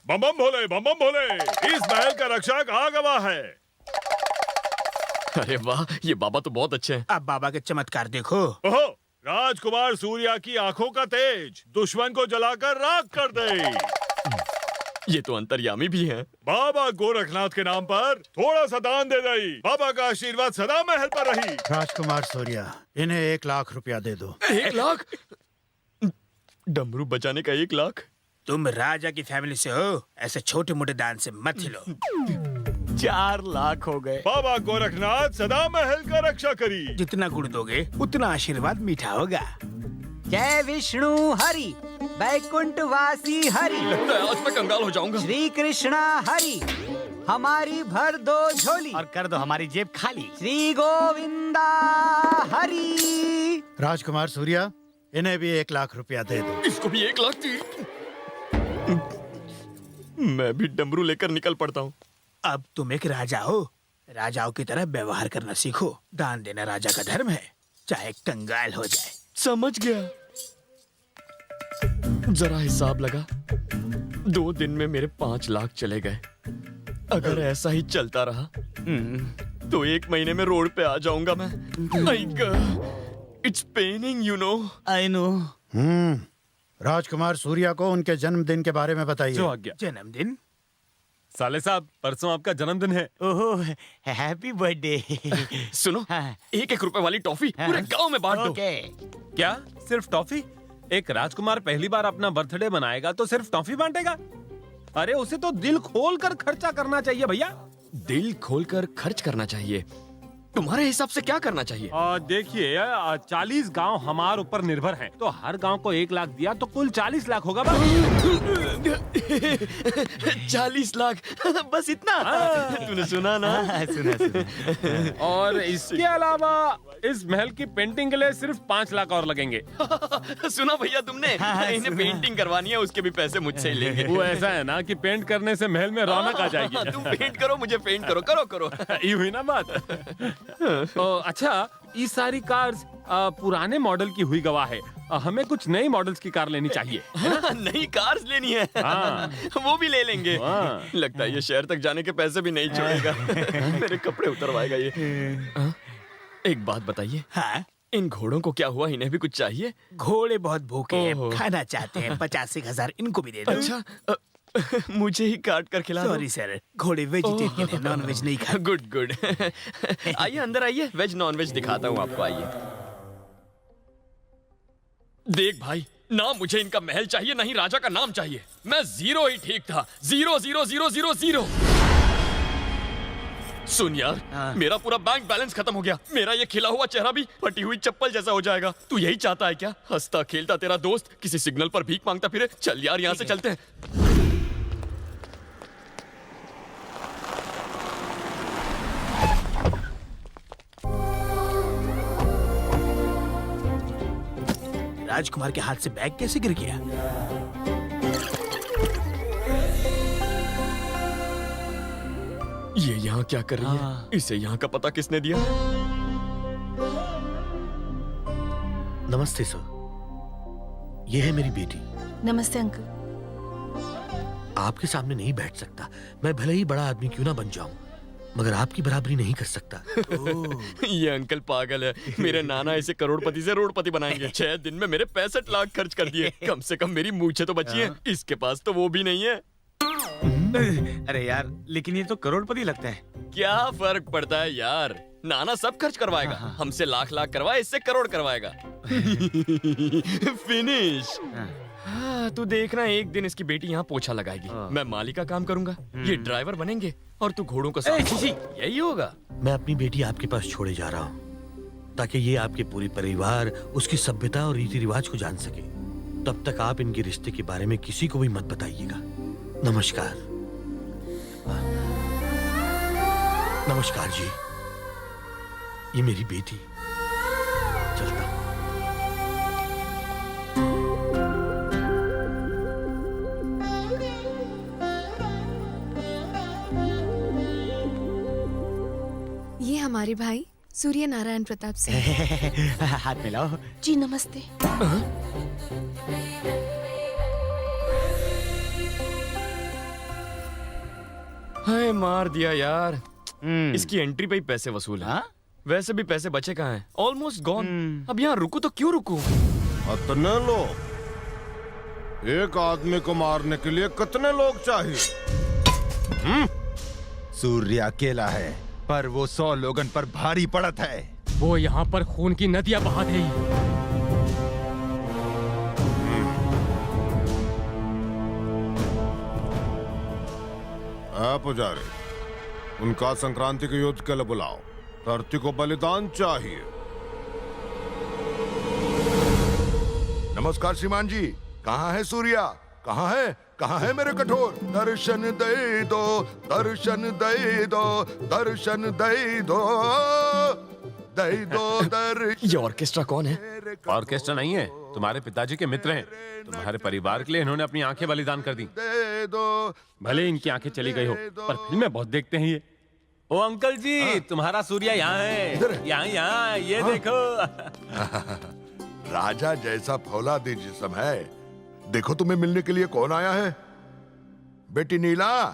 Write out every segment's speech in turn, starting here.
बम बम भोले, इस महल का रक्षक आ गवा है। अरे वाह, ये बाबा तो बहुत अच्छे हैं। अब बाबा के चमत्कार देखो। ओहो, राजकुमार सूर्या की आंखों का तेज दुश्मन को जलाकर राख कर दे। ये तो अंतर्यामी भी हैं। बाबा गोरखनाथ के नाम पर थोड़ा सा दान दे दई। बाबा का आशीर्वाद सदा महल पर रही। राजकुमार सूर्या, इन्हें 1 लाख रुपया दे दो। 1 लाख? डमरू बचाने का 1 लाख? तुम राजा की फैमिली से हो, ऐसे छोटे मोटे दान से मत हिलो। 4 लाख हो गए। बाबा गोरखनाथ सदा महल का रक्षा करी। जितना गुड़ दोगे उतना आशीर्वाद मीठा होगा। जय विष्णु हरि, वैकुंठ वासी हरि, लगता है आज मैं कंगाल हो जाऊंगा। श्री कृष्णा हरि, हमारी भर दो झोली और कर दो हमारी जेब खाली। श्री गोविंदा हरि। राजकुमार सूर्या, इन्हें भी 1 लाख रुपया दे दो। इसको भी 1 लाख दी। मैं भी डमरू लेकर निकल पड़ता हूँ। अब तुम एक राजा हो, राजाओं की तरह व्यवहार करना सीखो। दान देना राजा का धर्म है, चाहे कंगाल हो जाए। समझ गया। जरा हिसाब लगा, 2 दिन में मेरे 5 लाख चले गए। अगर ऐसा ही चलता रहा तो 1 महीने में रोड पे आ जाऊंगा मैं। It's paining, you know. I know. Rajkumar Surya को उनके जन्मदिन के बारे में बताइए। जो आज्ञा। जन्मदिन? साले साहब, परसों आपका जन्मदिन है। ओहो, हैप्पी बर्थडे। सुनो, हाँ। 1-1 रुपए वाली टॉफी पूरे गांव में बांट दो। ओके। क्या सिर्फ टॉफी? एक राजकुमार पहली बार अपना बर्थडे मनाएगा तो सिर्फ टॉफी बांटेगा? अरे उसे तो दिल खोल कर खर्चा करना चाहिए भैया। दिल खोलकर खर्च करना चाहिए। तुम्हारे हिसाब से क्या करना चाहिए? देखिए, 40 गांव हमारे ऊपर निर्भर हैं, तो हर गांव को 1 लाख दिया तो कुल 40 लाख होगा बस। 40 लाख? बस इतना? तूने सुना ना? सुना। और इसके अलावा इस महल की पेंटिंग के लिए सिर्फ 5 लाख और लगेंगे। सुना भैया तुमने? इन्हें पेंटिंग करवानी है, उसके भी पैसे मुझसे ही लेंगे। वो ऐसा है ना कि पेंट करने से महल में रौनक आ जाएगी। तुम पेंट करो, मुझे पेंट करो। करो। ये हुई ना बात। अच्छा, ये सारी कार्स पुराने मॉडल की हुई गवाह है। हमें कुछ नई मॉडल्स की कार लेनी चाहिए। नई कार्स लेनी है। हाँ। वो भी ले लेंगे। हाँ। लगता है ये शहर तक जाने के पैसे भी नहीं छोड़ेगा। मेरे कपड़े उतरवाएगा ये। एक बात बताइए, हाँ? इन घोड़ों को क्या हुआ? इन्हें भी कुछ चाहिए? घोड़े बहुत भूखे हैं, ओहो। खाना चाहते हैं। 85,000 इनको भी दे दो। अच्छा, मुझे ही काट कर खिला दो। सॉरी सर, घोड़े वेजिटेरियन है, नॉन वेज नहीं खाते। गुड। आइए अंदर आइए, वेज नॉन वेज दिखाता हूँ आपको। आइए। देख भाई, ना मुझे इनका महल चाहिए, ना ही राजा का नाम चाहिए। मैं 0 ही ठीक था। 0 सुन यार, मेरा पूरा बैंक बैलेंस खत्म हो गया। मेरा ये खिला हुआ चेहरा भी फटी हुई चप्पल जैसा हो जाएगा। तू यही चाहता है क्या? हंसता खेलता तेरा दोस्त किसी सिग्नल पर भीख मांगता फिरे। चल यार, यहाँ से चलते हैं। राजकुमार के हाथ से बैग कैसे गिर गया? ये यहाँ क्या कर रही है? इसे यहाँ का पता किसने दिया? नमस्ते सर, ये है मेरी बेटी। नमस्ते अंकल। आपके सामने नहीं बैठ सकता। मैं भले ही बड़ा आदमी क्यों ना बन जाऊं, मगर आपकी बराबरी नहीं कर सकता। ये अंकल पागल है। मेरे नाना इसे करोड़पति से रोडपति बनाएंगे। 6 दिन में मेरे 65 लाख खर्च कर दिए। कम से कम मेरी मूछें तो बची हैं। इसके पास तो वो भी नहीं है। अरे यार, लेकिन ये तो करोड़पति लगता है। क्या फर्क पड़ता है यार? नाना सब खर्च करवाएगा। हमसे लाख करवाए, इससे करोड़ करवाएगा। फिनिश। हाँ, तू देखना, एक दिन इसकी बेटी यहाँ पोछा लगाएगी। मैं माली का काम करूंगा, ये ड्राइवर बनेंगे और तू घोड़ों को यही होगा। मैं अपनी बेटी आपके पास छोड़े जा रहा हूँ, ताकि ये आपके पूरे परिवार, उसकी सभ्यता और रीति रिवाज को जान सके। तब तक आप इनके रिश्ते के बारे में किसी को भी मत बताइएगा। नमस्कार। नमस्कार जी, ये मेरी बेटी। चलता हूँ। ये हमारे भाई सूर्य नारायण प्रताप सिंह। हाथ मिलाओ। जी नमस्ते। हाय मार दिया यार। इसकी एंट्री पे ही पैसे वसूल है। वैसे भी पैसे बचे कहाँ हैं? Almost gone. अब यहाँ रुकू तो क्यों रुकू? इतने लोग? एक आदमी को मारने के लिए कितने लोग चाहिए? सूर्य अकेला है, पर वो 100 लोगन पर भारी पड़त है। वो यहाँ पर खून की नदियां बहा दे। पुजारी, उनका संक्रांति के युद्ध के लिए बुलाओ। धरती को बलिदान चाहिए। नमस्कार श्रीमान जी, कहाँ है सूर्या? कहाँ है? कहाँ है मेरे कठोर? दर्शन दे दो, दर्शन दे दो, दर्शन दे दो, दे दो दर्शन। ये ऑर्केस्ट्रा कौन है? ऑर्केस्ट्रा नहीं है, तुम्हारे पिताजी के मित्र हैं। तुम्हारे परिवार के लिए इन्होंने अपनी आंखें बलिदान कर दी। दे दो। भले इनकी आंखें चली गई हो, पर फिल्में बहुत देखते हैं ये। ओ अंकल जी, तुम्हारा सूर्या यहाँ है। यहाँ यहाँ ये देखो। राजा जैसा फौलादी जिस्म है। देखो तुम्हें मिलने के लिए कौन आया है। बेटी नीला,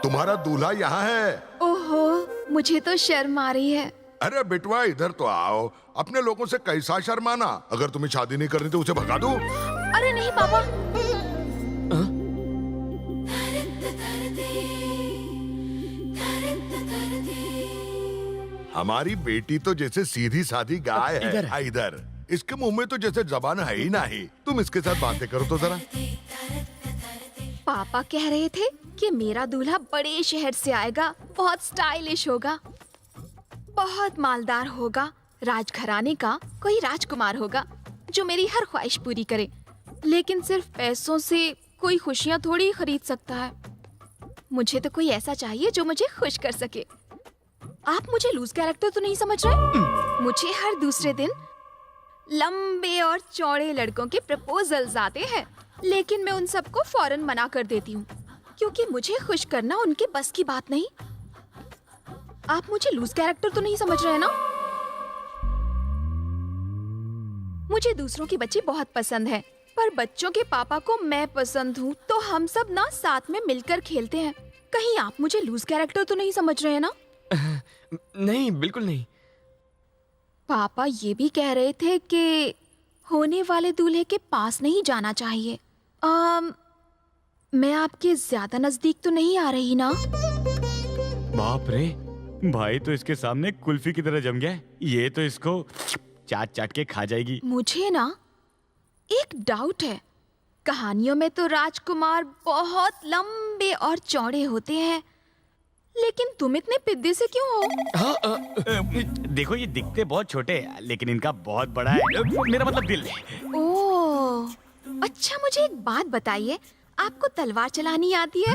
तुम्हारा दूल्हा यहाँ है। ओहो, मुझे तो शर्म आ रही है। अरे बेटवा इधर तो आओ। अपने लोगों से कैसा शर्माना। अगर तुम्हें शादी नहीं करनी तो उसे भगा दो। अरे नहीं पापा। हमारी बेटी तो जैसे सीधी सादी गाय है। इधर इसके मुंह में तो जैसे जबान है ही नहीं। तुम इसके साथ बातें करो तो जरा। पापा कह रहे थे कि मेरा दूल्हा बड़े शहर से आएगा, बहुत स्टाइलिश होगा, बहुत मालदार होगा, राजघराने का कोई राजकुमार होगा जो मेरी हर ख्वाहिश पूरी करे। लेकिन सिर्फ पैसों से कोई खुशियां थोड़ी खरीद सकता है। मुझे तो कोई ऐसा चाहिए जो मुझे खुश कर सके। आप मुझे लूज कैरेक्टर तो नहीं समझ रहे? मुझे हर दूसरे दिन लंबे और चौड़े लड़कों के प्रपोजल्स आते हैं, लेकिन मैं उन सबको फौरन मना कर देती हूँ, क्योंकि मुझे खुश करना उनके बस की बात नहीं। आप मुझे लूज कैरेक्टर तो नहीं समझ रहे ना? मुझे दूसरों के बच्चे बहुत पसंद हैं, पर बच्चों के पापा को मैं पसंद हूँ, तो हम सब ना साथ में मिलकर खेलते हैं। कहीं आप मुझे लूज कैरेक्टर तो नहीं समझ रहे हैं ना? नहीं, बिल्कुल नहीं। पापा ये भी कह रहे थे कि होने वाले दूल्हे के पास नहीं जाना चाहिए। मैं आपके ज्यादा नजदीक तो नहीं आ रही ना? बाप रे, भाई तो इसके सामने कुल्फी की तरह जम गया है। ये तो इसको चाट चाट के खा जाएगी। मुझे ना एक डाउट है। कहानियों में तो राजकुमार बहुत लंबे और चौड़े होते हैं, लेकिन तुम इतने पिद्दे से क्यों हो? देखो ये दिखते बहुत छोटे हैं, लेकिन इनका बहुत बड़ा है। मेरा मतलब दिल है। ओह, अच्छा मुझे एक बात बताइए, आपको तलवार चलानी आती है?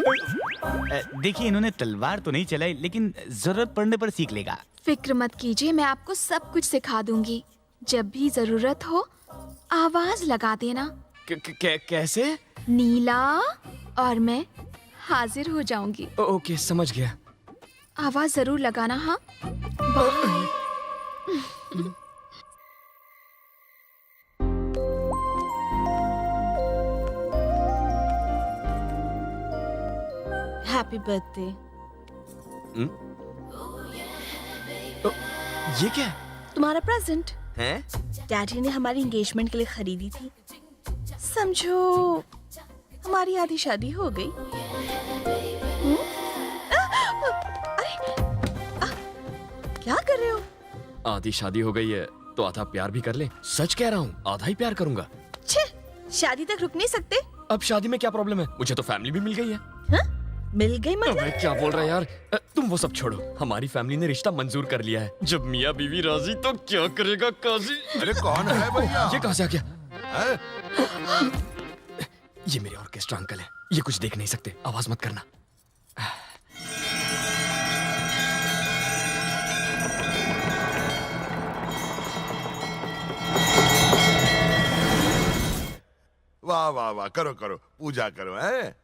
देखिए इन्होंने तलवार तो नहीं चलाई, लेकिन जरूरत पड़ने पर सीख लेगा। फिक्र मत कीजिए, मैं आपको सब कुछ सिखा दूंगी। जब भी जरूरत हो आवाज लगा देना। कैसे? नीला, और मैं हाजिर हो जाऊंगी। ओके, समझ गया। आवाज जरूर लगाना। हाँ, हैप्पी बर्थडे। ये क्या है? तुम्हारा प्रेजेंट हैं? डैडी ने हमारी एंगेजमेंट के लिए खरीदी थी। समझो हमारी आधी शादी हो गई। क्या कर रहे हो? आधी शादी हो गई है तो आधा प्यार भी कर ले। सच कह रहा हूँ, आधा ही प्यार करूंगा। छे, शादी तक रुक नहीं सकते? अब शादी में क्या प्रॉब्लम है? मुझे तो फैमिली भी मिल गई है। हा? मिल गई मतलब? अबे क्या बोल रहा है यार? तुम वो सब छोड़ो, हमारी फैमिली ने रिश्ता मंजूर कर लिया है। जब मियाँ बीवी राजी तो क्या करेगा काजी? अरे कौन है भैया? ये कहाँ से आ गया? है? ये मेरे ऑर्केस्ट्रा अंकल है। ये कुछ देख नहीं सकते, आवाज मत करना। वाह वाह वाह, करो करो, पूजा करो। है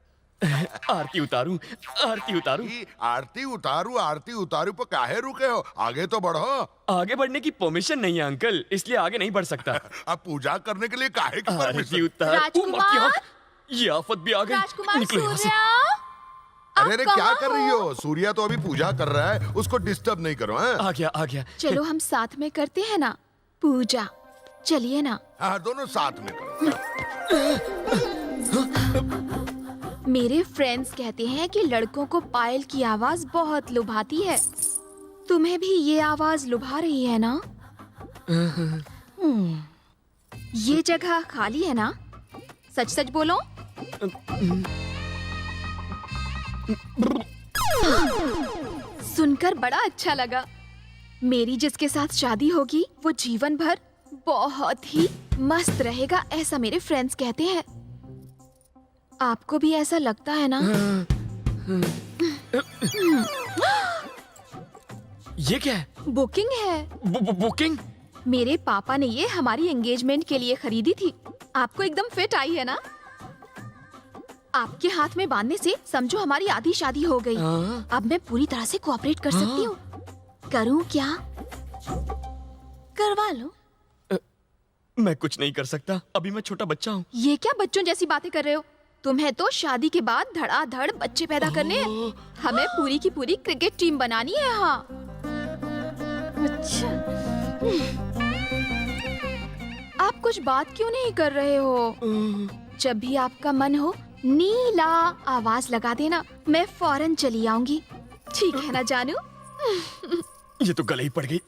आरती उतारूं, आरती उतारूं। आरती उतारू, आरती उतारू पर काहे रुके हो? आगे तो बढ़ो। आगे बढ़ने की परमिशन नहीं है अंकल, इसलिए आगे नहीं बढ़ सकता। अब पूजा करने के लिए काहे की आरती परमिशन? उतार। राजकुमार! ये आफत भी आ गई। राजकुमार निकलो यहाँ से। सूर्या, अरे अरे क्या कर रही हो? सूर्या तो अभी पूजा कर रहा है, उसको डिस्टर्ब नहीं करो। हैं? आ गया चलो हम साथ में करते हैं ना पूजा, चलिए ना। हाँ, दोनों साथ में करो। मेरे फ्रेंड्स कहते हैं कि लड़कों को पायल की आवाज बहुत लुभाती है। तुम्हें भी ये आवाज लुभा रही है ना? ये जगह खाली है ना? सच सच बोलो। सुनकर बड़ा अच्छा लगा। मेरी जिसके साथ शादी होगी वो जीवन भर बहुत ही मस्त रहेगा, ऐसा मेरे फ्रेंड्स कहते हैं। आपको भी ऐसा लगता है ना? ये क्या है? बुकिंग है। बुकिंग? मेरे पापा ने ये हमारी एंगेजमेंट के लिए खरीदी थी। आपको एकदम फिट आई है ना? आपके हाथ में बांधने से समझो हमारी आधी शादी हो गई। अब मैं पूरी तरह से कोऑपरेट कर सकती हूँ। करूँ क्या? करवा लो। मैं कुछ नहीं कर सकता, अभी मैं छोटा बच्चा हूँ। ये क्या बच्चों जैसी बातें कर रहे हो? तुम्हें तो शादी के बाद धड़ाधड़ बच्चे पैदा करने हैं। हमें पूरी की पूरी क्रिकेट टीम बनानी है यहाँ। अच्छा, आप कुछ बात क्यों नहीं कर रहे हो? जब भी आपका मन हो नीला आवाज लगा देना, मैं फौरन चली आऊंगी। ठीक है ना जानू? ये तो गले ही पड़ गई।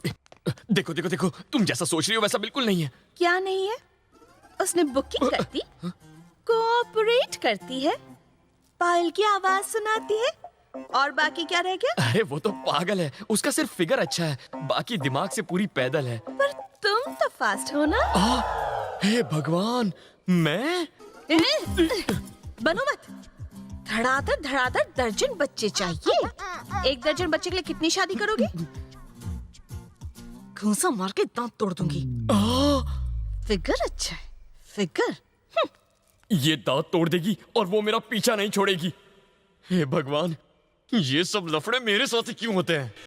देखो देखो देखो, तुम जैसा सोच रही हो वैसा बिल्कुल नहीं है। क्या नहीं है? उसने बुकिंग करती, कोऑपरेट करती है, पायल की आवाज सुनाती है, और बाकी क्या रह गया? अरे वो तो पागल है, उसका सिर्फ फिगर अच्छा है, बाकी दिमाग से पूरी पैदल है। पर तुम तो फास्ट हो ना? हे भगवान, मैं? बनो मत। धड़ाधड़ दर्जन बच्चे चाहिए। एक दर्जन बच्चे के लिए कितनी शादी करोगे? घूंसा मार के दांत तोड़ दूंगी। फिगर अच्छा है, फिगर। ये दांत तोड़ देगी और वो मेरा पीछा नहीं छोड़ेगी। हे भगवान, ये सब लफड़े मेरे साथ क्यों होते हैं?